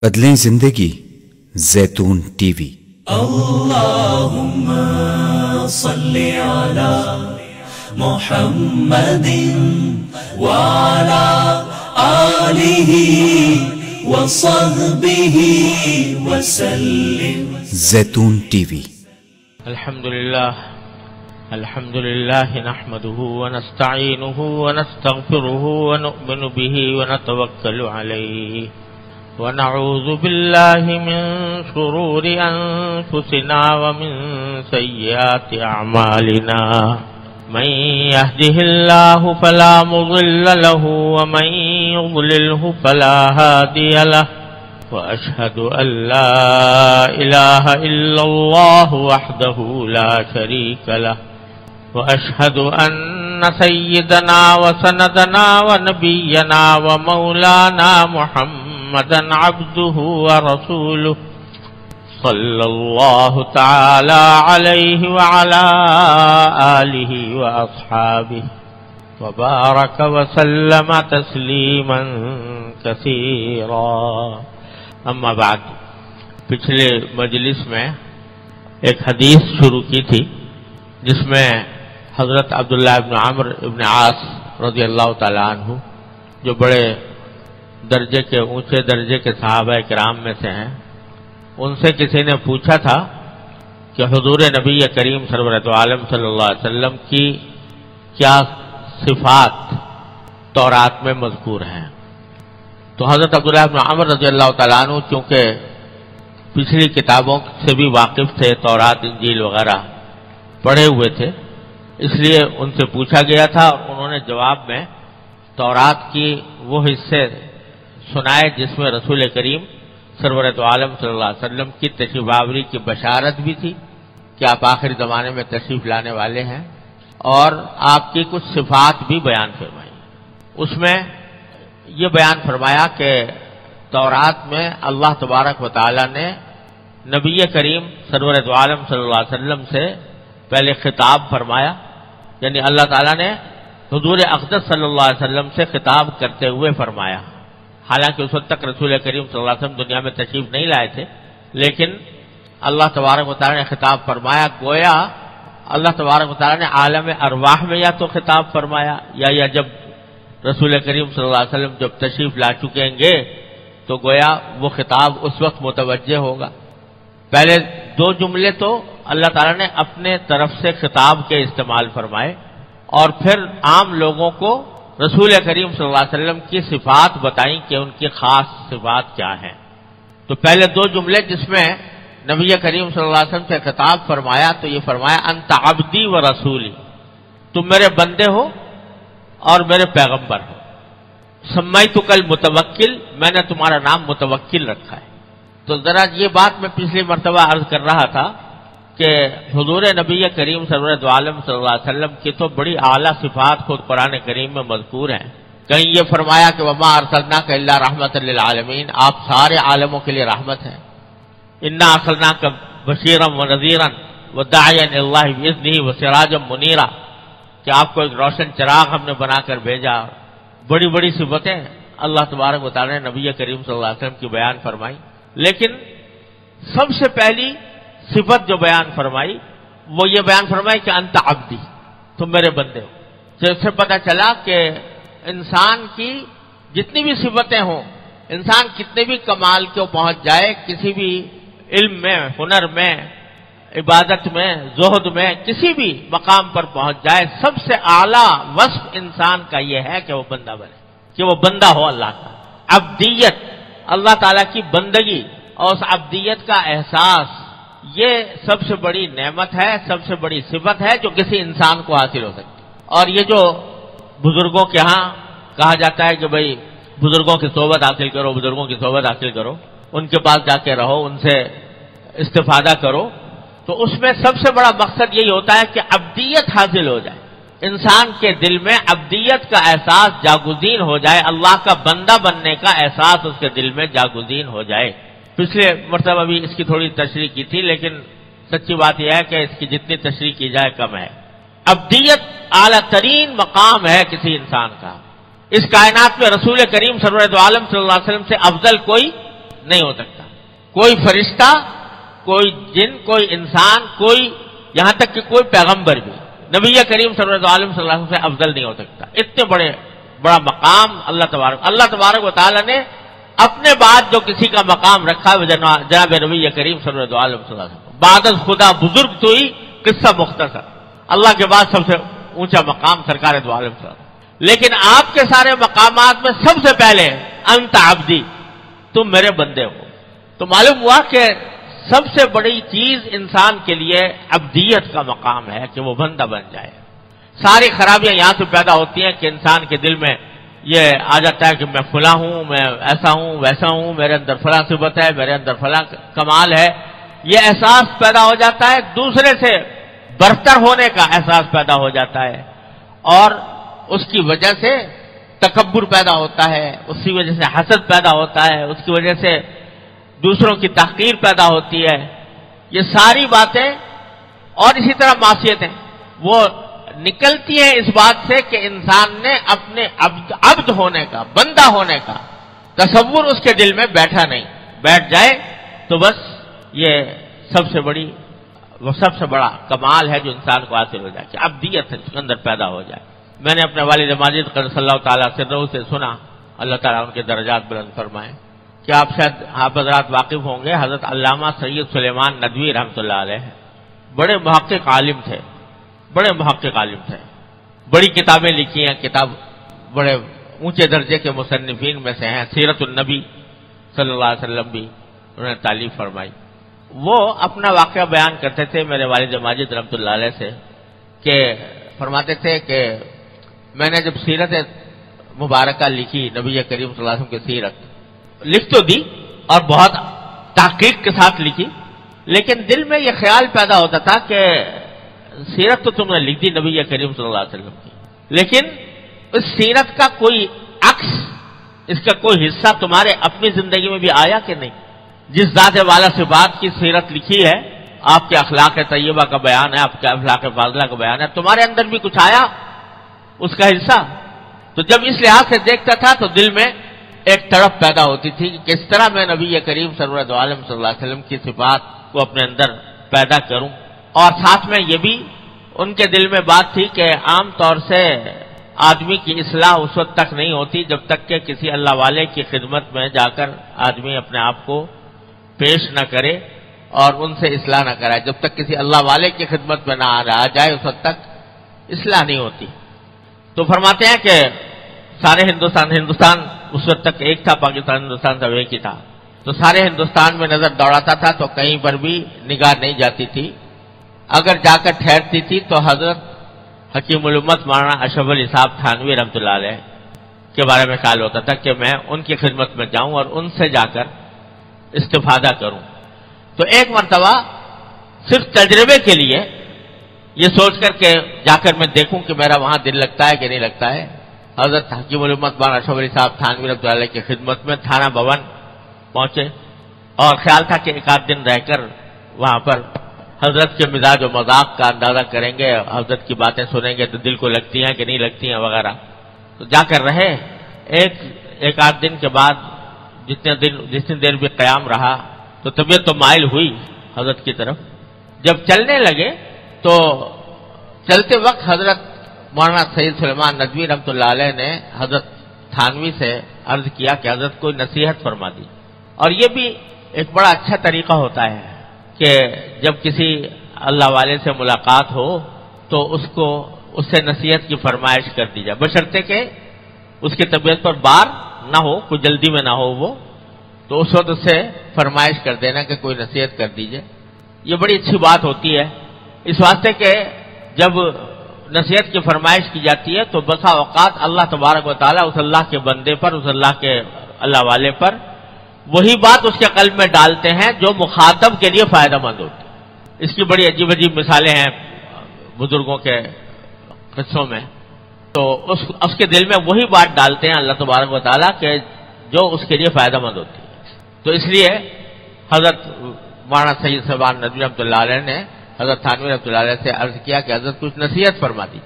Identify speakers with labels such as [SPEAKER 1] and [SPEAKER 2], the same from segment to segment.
[SPEAKER 1] بدلیں زندگی زیتون ٹی وی۔
[SPEAKER 2] اللہم صلی علی محمد وعلی آلہ وصحبہ وسلم۔
[SPEAKER 1] زیتون ٹی وی۔
[SPEAKER 3] الحمد للہ نحمده ونستعینه ونستغفره ونؤمن به ونتوکل علیہ ونعوذ باللہ من شرور انفسنا ومن سیئات اعمالنا من يهده الله فلا مضل له ومن يضلله فلا هادي له وأشهد أن لا إله إلا الله وحده لا شريك له وأشهد أن سيدنا وسندنا ونبينا ومولانا محمدا عبده ورسوله صلى الله تعالى عليه وعلى آله وأصحابه وبارك وسلم تسليما كثيرا۔ اما بعد، پچھلے مجلس میں ایک حدیث شروع کی تھی جس میں حضرت عبداللہ ابن عمرو ابن عاص رضی اللہ تعالیٰ عنہ جو بڑے درجے کے اونچے درجے کے صحابہ کرام میں سے ہیں، ان سے کسی نے پوچھا تھا کہ حضور نبی کریم سرورت عالم صلی اللہ علیہ وسلم کی کیا صفات تورات میں مذکور ہیں؟ تو حضرت عبداللہ بن عمر رضی اللہ تعالیٰ عنہ چونکہ پچھلی کتابوں سے بھی واقف تھے، تورات انجیل وغیرہ پڑھے ہوئے تھے، اس لیے ان سے پوچھا گیا تھا اور انہوں نے جواب میں تورات کی وہ حصے سنائے جس میں رسول کریم سرورت عالم صلی اللہ علیہ وسلم کی تشریف آوری کی بشارت بھی تھی کہ آپ آخری زمانے میں تشریف لانے والے ہیں، اور آپ کی کچھ صفات بھی بیان فرمائی۔ اس میں یہ بیان فرمایا کہ تورات میں اللہ تبارک و تعالی نے نبی کریم سرورت عالم صلی اللہ علیہ وسلم سے پہلے خطاب فرمایا، یعنی اللہ تعالیٰ نے حضور اقدس صلی اللہ علیہ وسلم سے خطاب کرتے ہوئے فرمایا، حالانکہ اس وقت تک رسول کریم صلی اللہ علیہ وسلم دنیا میں تشریف نہیں لائے تھے، لیکن اللہ تبارک و تعالیٰ نے خطاب فرمایا، گویا اللہ تبارک و تعالیٰ نے عالم ارواح میں یا تو خطاب فرمایا یا جب رسول کریم صلی اللہ علیہ وسلم جب تشریف لا چکیں گے تو گویا وہ خطاب اس وقت متوجہ ہوگا۔ پہلے دو جملے تو اللہ تعالیٰ نے اپنے طرف سے خطاب کے استعمال فرمائے اور پھر عام لوگوں کو رسول کریم صلی اللہ علیہ وسلم کی صفات بتائیں کہ ان کی خاص صفات کیا ہیں۔ تو پہلے دو جملے جس میں نبی کریم صلی اللہ علیہ وسلم سے خطاب فرمایا تو یہ فرمایا انت عبدی و رسولی، تم میرے بندے ہو اور میرے پیغمبر ہو۔ سمیتک المتوکل، میں نے تمہارا نام متوکل رکھا ہے۔ تو ذرا یہ بات میں پچھلی مرتبہ عرض کر رہا تھا کہ حضور نبی کریم سرورت عالم صلی اللہ علیہ وسلم کی تو بڑی اعلیٰ صفات خود قرآن کریم میں مذکور ہیں۔ کہیں یہ فرمایا کہ وما ارسلناک الا رحمۃ للعالمین، آپ سارے عالموں کے لیے رحمت ہیں۔ انا ارسلناک بشیرا ونذیرا وداعیا الی اللہ باذنہ وسراجا منیرا، کہ آپ کو ایک روشن چراغ ہم نے بنا کر بھیجا۔ بڑی بڑی صفتیں اللہ تبارک و تعالیٰ نے نبی کریم صلی اللہ علیہ وسلم کی بیان فرمائی، لیکن سب سے پہلی صفت جو بیان فرمائی وہ یہ بیان فرمائی کہ انت عبدی، تم میرے بندے ہو۔ جس سے پتہ چلا کہ انسان کی جتنی بھی صفتیں ہوں، انسان کتنے بھی کمال کو پہنچ جائے، کسی بھی علم میں، ہنر میں، عبادت میں، زہد میں، کسی بھی مقام پر پہنچ جائے، سب سے اعلیٰ وصف انسان کا یہ ہے کہ وہ بندہ بنے، کہ وہ بندہ ہو اللہ کا۔ عبدیت، اللہ تعالیٰ کی بندگی اور اس عبدیت کا احساس، یہ سب سے بڑی نعمت ہے، سب سے بڑی صفت ہے جو کسی انسان کو حاصل ہو سکتی۔ اور یہ جو بزرگوں کے ہاں کہا جاتا ہے کہ بھئی بزرگوں کی صحبت حاصل کرو، بزرگوں کی صحبت حاصل کرو، ان کے پاس جا کے رہو، ان سے استفادہ کرو، تو اس میں سب سے بڑا مقصد یہی ہوتا ہے کہ عبدیت حاصل ہو جائے، انسان کے دل میں عبدیت کا احساس جاگزین ہو جائے، اللہ کا بندہ بننے کا احساس اس کے دل میں جاگزین ہو جائے۔ پچھلے مرتبہ بھی اس کی تھوڑی تشریح کی تھی، لیکن سچی بات یہ ہے کہ اس کی جتنی تشریح کی جائے کم ہے۔ عبدیت اعلیٰ ترین مقام ہے کسی انسان کا۔ اس کائنات میں رسول کریم سرورت عالم صلی اللہ علیہ وسلم سے افضل کوئی نہیں ہو سکتا. کوئی فرشتہ، کوئی جن، کوئی انسان، کوئی یہاں تک کہ کوئی پیغمبر بھی نبی کریم صلی اللہ علیہ وسلم سے افضل نہیں ہو سکتا. اتنے بڑا مقام اللہ تبارک و تعالیٰ نے اپنے بعد جو کسی کا مقام رکھا ہے وہ جناب نبی کریم صلی اللہ علیہ وسلم. بعد از خدا بزرگ تو ہی قصہ مختصر، اللہ کے بعد سب سے اونچا مقام سرکار دو عالم صلی اللہ علیہ وسلم. لیکن آپ کے سارے مقامات میں سب سے پہلے انت عبدی، تم میرے بندے ہو. تو معلوم ہوا کہ سب سے بڑی چیز انسان کے لیے عبدیت کا مقام ہے کہ وہ بندہ بن جائے. ساری خرابیاں یہاں سے پیدا ہوتی ہیں کہ انسان کے دل میں یہ آ جاتا ہے کہ میں فلاں ہوں، میں ایسا ہوں ویسا ہوں، میرے اندر فلاں صفت ہے، میرے اندر فلاں کمال ہے. یہ احساس پیدا ہو جاتا ہے، دوسرے سے برتر ہونے کا احساس پیدا ہو جاتا ہے، اور اس کی وجہ سے تکبر پیدا ہوتا ہے، اس کی وجہ سے حسد پیدا ہوتا ہے، اس کی وجہ سے دوسروں کی تحقیر پیدا ہوتی ہے. یہ ساری باتیں اور اسی طرح معصیتیں وہ نکلتی ہیں اس بات سے کہ انسان نے اپنے عبد ہونے کا، بندہ ہونے کا تصور اس کے دل میں بیٹھ جائے تو بس یہ سب سے بڑا کمال ہے جو انسان کو حاصل ہو جائے کہ عبدیت اس کے اندر پیدا ہو جائے. میں نے اپنے والد ماجد قدس اللہ تعالیٰ سے سنا، اللہ تعالیٰ ان کے درجات بلند فرمائے، کہ آپ شاید آپ حضرات واقف ہوں گے، حضرت علامہ سید سلیمان ندوی رحمۃ اللہ علیہ بڑے محقق عالم تھے، بڑی کتابیں لکھی ہیں، بڑے اونچے درجے کے مصنفین میں سے ہیں. سیرت النبی صلی اللہ علیہ وسلم بھی انہوں نے تعلیف فرمائی. وہ اپنا واقعہ بیان کرتے تھے میرے والد ماجد رحمۃ اللہ علیہ سے، کہ فرماتے تھے کہ میں نے جب سیرت مبارکہ لکھی، نبی کریم صلی اللہ علیہ وسلم کی سیرت لکھ تو دی اور بہت تحقیق کے ساتھ لکھی، لیکن دل میں یہ خیال پیدا ہوتا تھا کہ سیرت تو تم نے لکھ دی نبی کریم صلی اللہ علیہ وسلم کی، لیکن اس سیرت کا کوئی عکس، اس کا کوئی حصہ تمہارے اپنی زندگی میں بھی آیا کہ نہیں؟ جس ذات والا سے بات کی سیرت لکھی ہے، آپ کے اخلاق طیبہ کا بیان ہے، آپ کے اخلاق فاضلہ کا بیان ہے، تمہارے اندر بھی کچھ آیا اس کا حصہ؟ تو جب اس لحاظ سے دیکھتا تھا تو دل میں ایک تڑپ پیدا ہوتی تھی کہ کس طرح میں نبی کریم سرور دو عالم صلی اللہ علیہ وسلم کی صفات کو اپنے اندر پیدا کروں. اور ساتھ میں یہ بھی ان کے دل میں بات تھی کہ عام طور سے آدمی کی اصلاح اس وقت تک نہیں ہوتی جب تک کہ کسی اللہ والے کی خدمت میں جا کر آدمی اپنے آپ کو پیش نہ کرے اور ان سے اصلاح نہ کرائے. جب تک کسی اللہ والے کی خدمت میں نہ آ جائے اس وقت تک اصلاح نہیں ہوتی. تو فرماتے ہیں کہ سارے ہندوستان اس وقت تک ایک تھا، ہندوستان سب ایک ہی تھا، تو سارے ہندوستان میں نظر دوڑاتا تھا تو کہیں پر بھی نگاہ نہیں جاتی تھی. اگر جا کر ٹھہرتی تھی تو حضرت حکیم الامت مولانا اشرف علی صاحب تھانوی رحمۃ اللہ علیہ کے بارے میں خیال ہوتا تھا کہ میں ان کی خدمت میں جاؤں اور ان سے جا کر استفادہ کروں. تو ایک مرتبہ صرف تجربے کے لیے یہ سوچ کر کہ جا کر میں دیکھوں کہ میرا وہاں دل لگتا ہے کہ نہیں لگتا ہے، حضرت حکیم الامت مولانا اشرف علی صاحب تھانوی رحمۃ اللہ علیہ کی خدمت میں تھانہ بھون پہنچے، اور خیال تھا کہ ایک آدھ دن رہ کر وہاں پر حضرت کے مزاج و مذاق کا اندازہ کریں گے، حضرت کی باتیں سنیں گے تو دل کو لگتی ہیں کہ نہیں لگتی ہیں وغیرہ. تو جا کر رہے، ایک آدھ دن کے بعد جتنی دیر بھی قیام رہا تو طبیعت تو مائل ہوئی حضرت کی طرف. جب چلنے لگے تو چلتے وقت حضرت مولانا سید سلیمان ندوی رحمۃ اللہ علیہ نے حضرت تھانوی سے عرض کیا کہ حضرت کوئی نصیحت فرما دی. اور یہ بھی ایک بڑا اچھا طریقہ ہوتا ہے کہ جب کسی اللہ والے سے ملاقات ہو تو اس سے نصیحت کی فرمائش کر دی جائے، بشرطے کہ اس کی طبیعت پر بار نہ ہو، کوئی جلدی میں نہ ہو وہ، تو اس وقت اس سے فرمائش کر دینا کہ کوئی نصیحت کر دیجئے. یہ بڑی اچھی بات ہوتی ہے اس واسطے کہ جب نصیحت کی فرمائش کی جاتی ہے تو بسا اوقات اللہ تبارک و تعالیٰ اس اللہ کے بندے پر، اس اللہ والے پر وہی بات اس کے قلب میں ڈالتے ہیں جو مخاطب کے لیے فائدہ مند ہوتی ہے. اس کی بڑی عجیب مثالیں ہیں بزرگوں کے قصوں میں. تو اس کے دل میں وہی بات ڈالتے ہیں اللہ تبارک و تعالیٰ کہ جو اس کے لیے فائدہ مند ہوتی ہے. تو اس لیے حضرت مولانا سید سلیمان ندوی رحمۃ اللہ علیہ نے حضرت تھانوی رحمۃ اللہ علیہ سے عرض کیا کہ حضرت کچھ نصیحت فرما دی.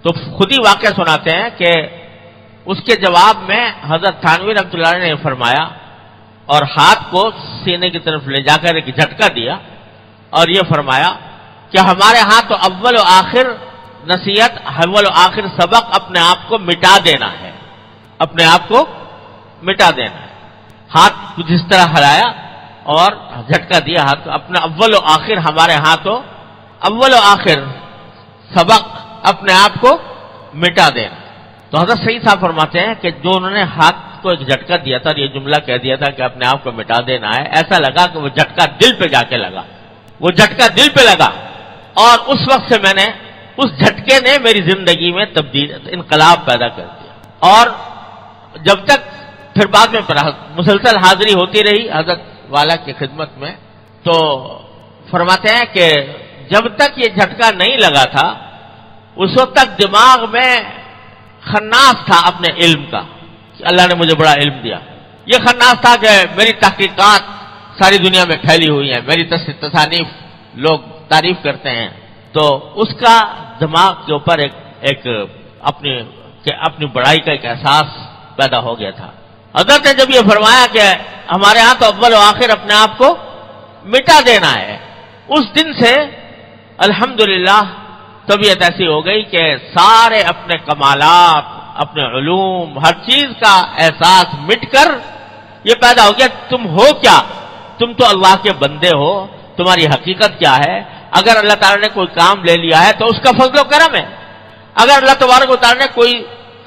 [SPEAKER 3] تو خود ہی واقعہ سناتے ہیں کہ اس کے جواب میں حضرت تھانوی رحمۃ اللہ علیہ نے فرمایا، اور ہاتھ کو سینے کی طرف لے جا کر ایک جھٹکا دیا اور یہ فرمایا کہ ہمارے ہاں تو اول و آخر نصیحت، اول و آخر سبق اپنے آپ کو مٹا دینا ہے، اپنے آپ کو مٹا دینا ہے۔ ہاتھ کچھ اس طرح ہلایا اور جھٹکا دیا ہاتھ کو، اپنا اول و آخر ہمارے ہاں تو اول و آخر سبق اپنے آپ کو مٹا دینا۔ تو حضرت سعید صاحب فرماتے ہیں کہ جو انہوں نے ہاتھ کو ایک جھٹکا دیا تھا اور یہ جملہ کہہ دیا تھا کہ اپنے آپ کو مٹا دینا ہے، ایسا لگا کہ وہ جھٹکا دل پہ جا کے لگا، وہ جھٹکا دل پہ لگا، اور اس وقت سے میں نے، اس جھٹکے نے میری زندگی میں انقلاب پیدا کر دیا۔ اور جب تک پھر بعد میں مسلسل حاضری ہوتی رہی حضرت والا کی خدمت میں، تو فرماتے ہیں کہ جب تک یہ جھٹکا نہیں لگا تھا اس وقت تک دماغ میں خناس تھا اپنے علم کا کہ اللہ نے مجھے بڑا علم دیا۔ یہ خناس تھا کہ میری تحقیقات ساری دنیا میں پھیلی ہوئی ہیں، میری تصانیف لوگ تعریف کرتے ہیں، تو اس کا دماغ کے اوپر ایک اپنی بڑائی کا ایک احساس پیدا ہو گیا تھا۔ حضرت نے جب یہ فرمایا کہ ہمارے ہاں تو اول و آخر اپنے آپ کو مٹا دینا ہے، اس دن سے الحمدللہ طبیعت ایسی ہو گئی کہ سارے اپنے کمالات، اپنے علوم، ہر چیز کا احساس مٹ کر یہ پیدا ہو گیا تم ہو کیا، تم تو اللہ کے بندے ہو، تمہاری حقیقت کیا ہے۔ اگر اللہ تعالیٰ نے کوئی کام لے لیا ہے تو اس کا فضل و کرم ہے، اگر اللہ تبارک و تعالیٰ نے کوئی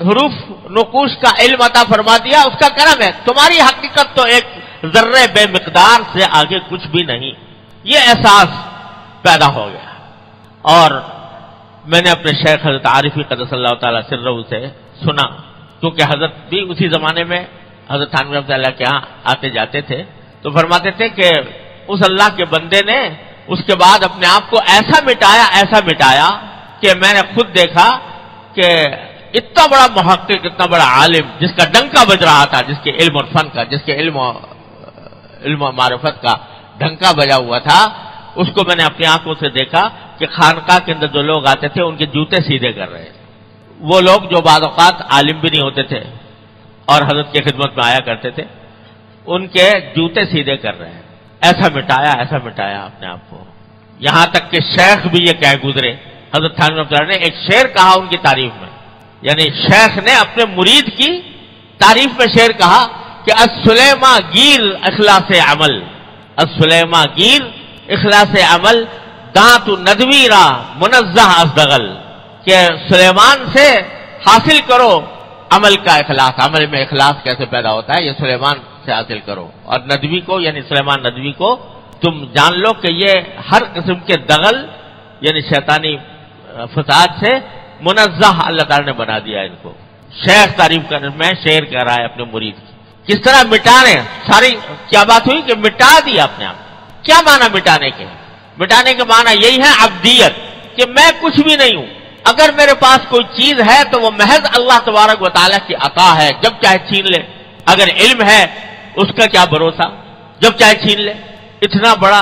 [SPEAKER 3] حروف نقوش کا علم عطا فرما دیا اس کا کرم ہے، تمہاری حقیقت تو ایک ذرے بے مقدار سے آگے کچھ بھی نہیں۔ یہ احساس پیدا ہو گیا، اور میں نے اپنے شیخ حضرت عارفی قدس اللہ تعالیٰ سرہ سے سنا، کیونکہ حضرت بھی اسی زمانے میں حضرت تھانوی رحمۃ اللہ کے ہاں آتے جاتے تھے، تو فرماتے تھے کہ اس اللہ کے بندے نے اس کے بعد اپنے آپ کو ایسا مٹایا کہ میں نے خود دیکھا کہ اتنا بڑا محقق، اتنا بڑا عالم، جس کا ڈنکا بج رہا تھا، جس کے علم اور فن کا، جس کے علم و معرفت کا ڈنکا بجا ہوا تھا، اس کو میں نے اپنی آنکھوں سے دیکھا کہ خانقاہ کے اندر جو لوگ آتے تھے ان کے جوتے سیدھے کر رہے تھے، وہ لوگ جو بعض اوقات عالم بھی نہیں ہوتے تھے اور حضرت کی خدمت میں آیا کرتے تھے، ان کے جوتے سیدھے کر رہے ہیں۔ ایسا مٹایا اپنے آپ کو، یہاں تک کہ شیخ بھی یہ کہہ گزرے، حضرت تھانوی رحمۃ اللہ نے ایک شعر کہا ان کی تعریف میں، یعنی شیخ نے اپنے مرید کی تعریف میں شعر کہا کہ السلیما گیر اخلاص عمل، السلیما گیر اخلاص عمل، دانت ندوی را منزہ از دغل، کہ سلیمان سے حاصل کرو عمل کا اخلاص، عمل میں اخلاص کیسے پیدا ہوتا ہے یہ سلیمان سے حاصل کرو، اور ندوی کو یعنی سلیمان ندوی کو تم جان لو کہ یہ ہر قسم کے دغل یعنی شیطانی فساد سے منزہ اللہ تعالی نے بنا دیا ان کو۔ شیخ تعریف کرنے میں شعر کہہ رہا ہے اپنے مرید کی، کس طرح مٹانے، ساری کیا بات ہوئی کہ مٹا دیا اپنے آپ۔ کیا معنی مٹانے کے؟ مٹانے کے معنی یہی ہے عبدیت، کہ میں کچھ بھی نہیں ہوں، اگر میرے پاس کوئی چیز ہے تو وہ محض اللہ تبارک و تعالیٰ کی عطا ہے، جب چاہے چھین لے۔ اگر علم ہے اس کا کیا بھروسہ، جب چاہے چھین لے۔ اتنا بڑا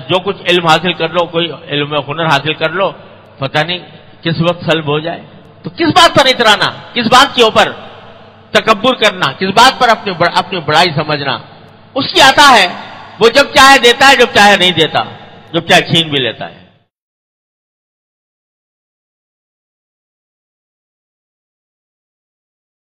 [SPEAKER 3] جو کچھ علم حاصل کر لو، کوئی علم ہنر حاصل کر لو، پتہ نہیں کس وقت سلب ہو جائے۔ تو کس بات پر اترانا، کس بات کے اوپر تکبر کرنا، کس بات پر اپنی بڑائی سمجھنا؟ اس کی عطا ہے، وہ جب چاہے دیتا ہے، جب چاہے نہیں دیتا، جب چاہے چھین بھی لیتا ہے۔